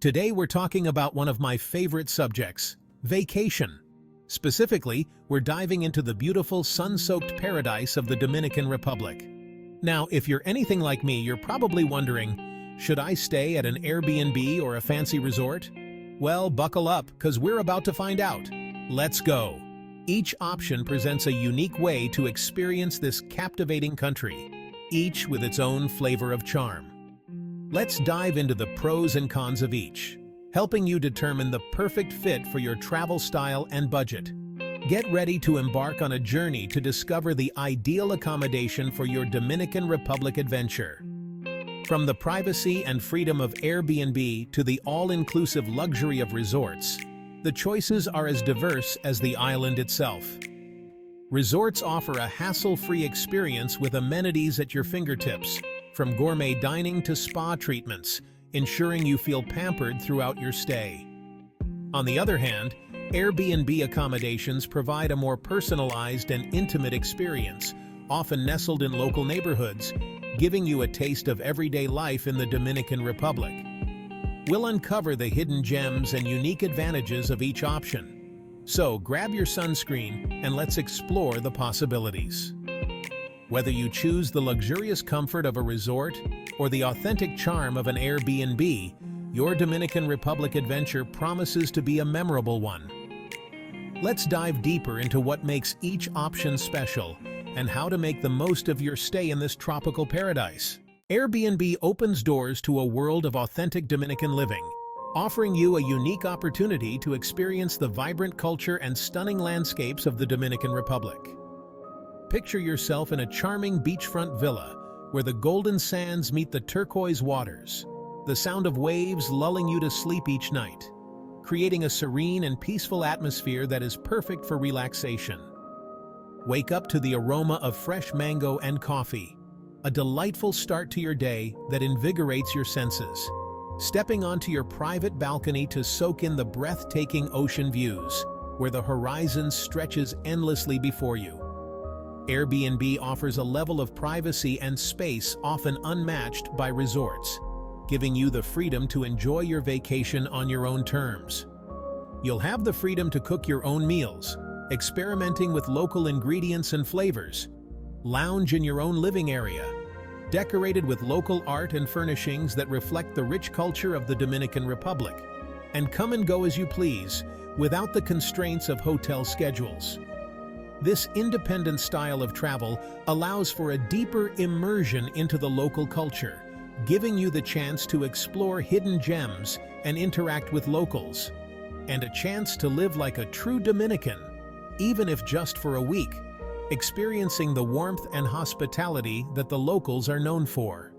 Today we're talking about one of my favorite subjects, vacation. Specifically, we're diving into the beautiful sun-soaked paradise of the Dominican Republic. Now, if you're anything like me, you're probably wondering, should I stay at an Airbnb or a fancy resort? Well, buckle up, because we're about to find out. Let's go! Each option presents a unique way to experience this captivating country, each with its own flavor of charm. Let's dive into the pros and cons of each, helping you determine the perfect fit for your travel style and budget. Get ready to embark on a journey to discover the ideal accommodation for your Dominican Republic adventure. From the privacy and freedom of Airbnb to the all-inclusive luxury of resorts, the choices are as diverse as the island itself. Resorts offer a hassle-free experience with amenities at your fingertips, from gourmet dining to spa treatments, ensuring you feel pampered throughout your stay. On the other hand, Airbnb accommodations provide a more personalized and intimate experience, often nestled in local neighborhoods, giving you a taste of everyday life in the Dominican Republic. We'll uncover the hidden gems and unique advantages of each option. So grab your sunscreen and let's explore the possibilities. Whether you choose the luxurious comfort of a resort or the authentic charm of an Airbnb, your Dominican Republic adventure promises to be a memorable one. Let's dive deeper into what makes each option special and how to make the most of your stay in this tropical paradise. Airbnb opens doors to a world of authentic Dominican living, offering you a unique opportunity to experience the vibrant culture and stunning landscapes of the Dominican Republic. Picture yourself in a charming beachfront villa where the golden sands meet the turquoise waters, the sound of waves lulling you to sleep each night, creating a serene and peaceful atmosphere that is perfect for relaxation. Wake up to the aroma of fresh mango and coffee, a delightful start to your day that invigorates your senses. Stepping onto your private balcony to soak in the breathtaking ocean views, where the horizon stretches endlessly before you. Airbnb offers a level of privacy and space often unmatched by resorts, giving you the freedom to enjoy your vacation on your own terms. You'll have the freedom to cook your own meals, experimenting with local ingredients and flavors, lounge in your own living area, decorated with local art and furnishings that reflect the rich culture of the Dominican Republic, and come and go as you please, without the constraints of hotel schedules. This independent style of travel allows for a deeper immersion into the local culture, giving you the chance to explore hidden gems and interact with locals, and a chance to live like a true Dominican, even if just for a week, experiencing the warmth and hospitality that the locals are known for.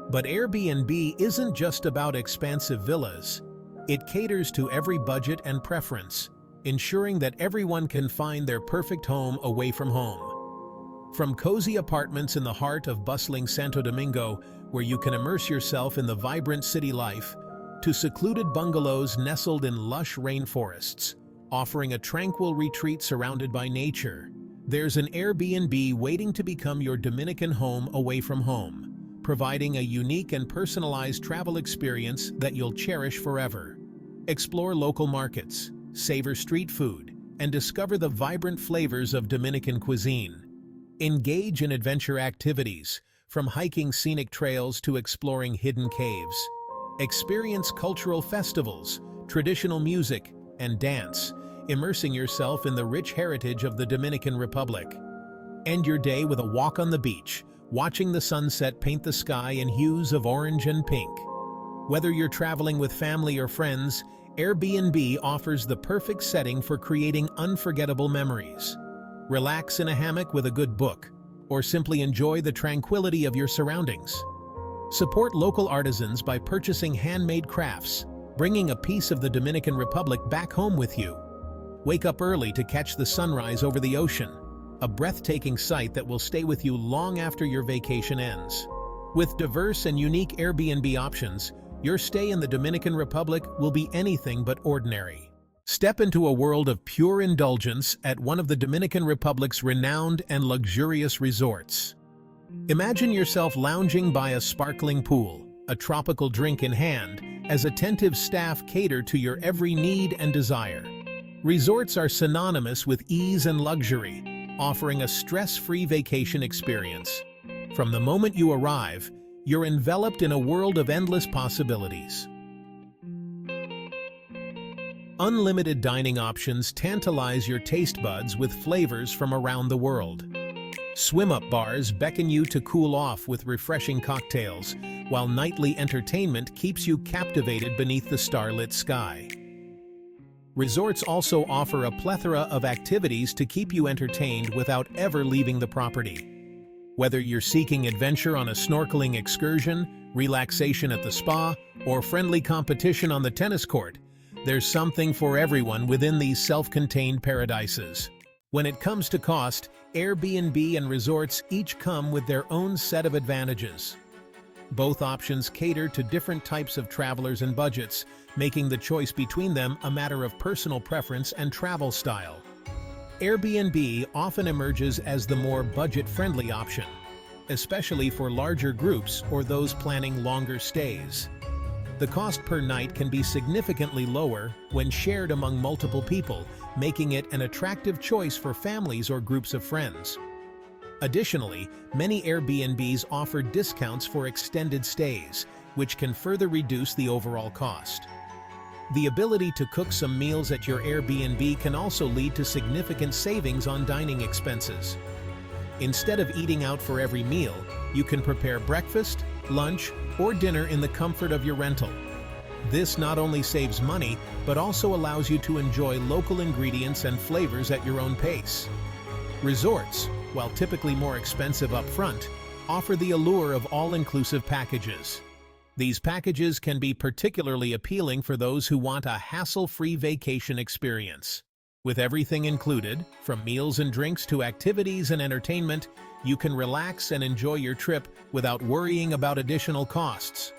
But Airbnb isn't just about expansive villas. It caters to every budget and preference, ensuring that everyone can find their perfect home away from home. From cozy apartments in the heart of bustling Santo Domingo, where you can immerse yourself in the vibrant city life, to secluded bungalows nestled in lush rainforests, offering a tranquil retreat surrounded by nature, there's an Airbnb waiting to become your Dominican home away from home, providing a unique and personalized travel experience that you'll cherish forever. Explore local markets, savor street food, and discover the vibrant flavors of Dominican cuisine. Engage in adventure activities, from hiking scenic trails to exploring hidden caves. Experience cultural festivals, traditional music, and dance, immersing yourself in the rich heritage of the Dominican Republic. End your day with a walk on the beach, watching the sunset paint the sky in hues of orange and pink. Whether you're traveling with family or friends, Airbnb offers the perfect setting for creating unforgettable memories. Relax in a hammock with a good book, or simply enjoy the tranquility of your surroundings. Support local artisans by purchasing handmade crafts, bringing a piece of the Dominican Republic back home with you. Wake up early to catch the sunrise over the ocean, a breathtaking sight that will stay with you long after your vacation ends. With diverse and unique Airbnb options, your stay in the Dominican Republic will be anything but ordinary. Step into a world of pure indulgence at one of the Dominican Republic's renowned and luxurious resorts. Imagine yourself lounging by a sparkling pool, a tropical drink in hand, as attentive staff cater to your every need and desire. Resorts are synonymous with ease and luxury, offering a stress-free vacation experience. From the moment you arrive, you're enveloped in a world of endless possibilities. Unlimited dining options tantalize your taste buds with flavors from around the world. Swim-up bars beckon you to cool off with refreshing cocktails, while nightly entertainment keeps you captivated beneath the starlit sky. Resorts also offer a plethora of activities to keep you entertained without ever leaving the property. Whether you're seeking adventure on a snorkeling excursion, relaxation at the spa, or friendly competition on the tennis court, there's something for everyone within these self-contained paradises. When it comes to cost, Airbnb and resorts each come with their own set of advantages. Both options cater to different types of travelers and budgets, making the choice between them a matter of personal preference and travel style. Airbnb often emerges as the more budget-friendly option, especially for larger groups or those planning longer stays. The cost per night can be significantly lower when shared among multiple people, making it an attractive choice for families or groups of friends. Additionally, many Airbnbs offer discounts for extended stays, which can further reduce the overall cost. The ability to cook some meals at your Airbnb can also lead to significant savings on dining expenses. Instead of eating out for every meal, you can prepare breakfast, lunch, or dinner in the comfort of your rental. This not only saves money, but also allows you to enjoy local ingredients and flavors at your own pace. Resorts, while typically more expensive up front, offer the allure of all-inclusive packages. These packages can be particularly appealing for those who want a hassle-free vacation experience. With everything included, from meals and drinks to activities and entertainment, you can relax and enjoy your trip without worrying about additional costs.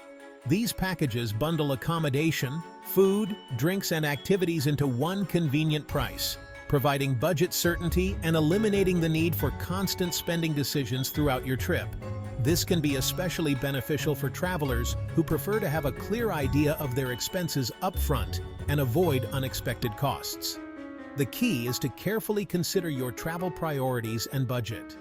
These packages bundle accommodation, food, drinks, and activities into one convenient price, providing budget certainty and eliminating the need for constant spending decisions throughout your trip. This can be especially beneficial for travelers who prefer to have a clear idea of their expenses up front and avoid unexpected costs. The key is to carefully consider your travel priorities and budget.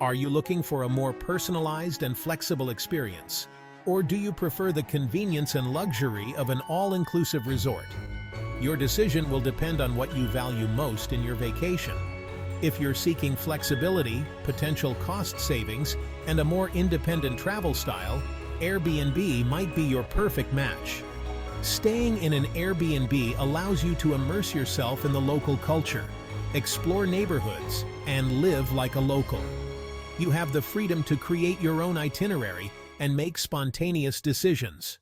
Are you looking for a more personalized and flexible experience? Or do you prefer the convenience and luxury of an all-inclusive resort? Your decision will depend on what you value most in your vacation. If you're seeking flexibility, potential cost savings, and a more independent travel style, Airbnb might be your perfect match. Staying in an Airbnb allows you to immerse yourself in the local culture, explore neighborhoods, and live like a local. You have the freedom to create your own itinerary and make spontaneous decisions.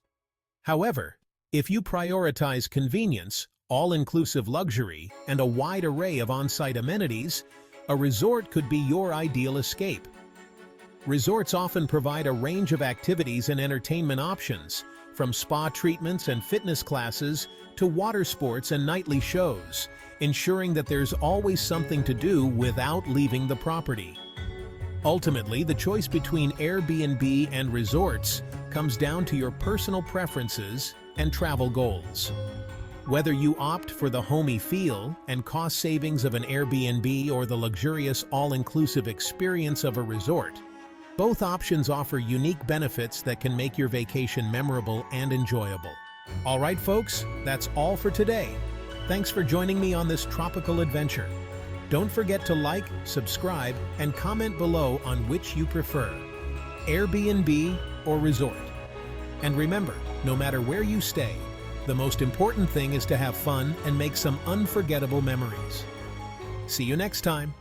However, if you prioritize convenience, all-inclusive luxury, and a wide array of on-site amenities, a resort could be your ideal escape. Resorts often provide a range of activities and entertainment options, from spa treatments and fitness classes to water sports and nightly shows, ensuring that there's always something to do without leaving the property. Ultimately, the choice between Airbnb and resorts comes down to your personal preferences and travel goals. Whether you opt for the homey feel and cost savings of an Airbnb or the luxurious all-inclusive experience of a resort, both options offer unique benefits that can make your vacation memorable and enjoyable. All right, folks, that's all for today. Thanks for joining me on this tropical adventure. Don't forget to like, subscribe, and comment below on which you prefer, Airbnb or resort. And remember, no matter where you stay, the most important thing is to have fun and make some unforgettable memories. See you next time.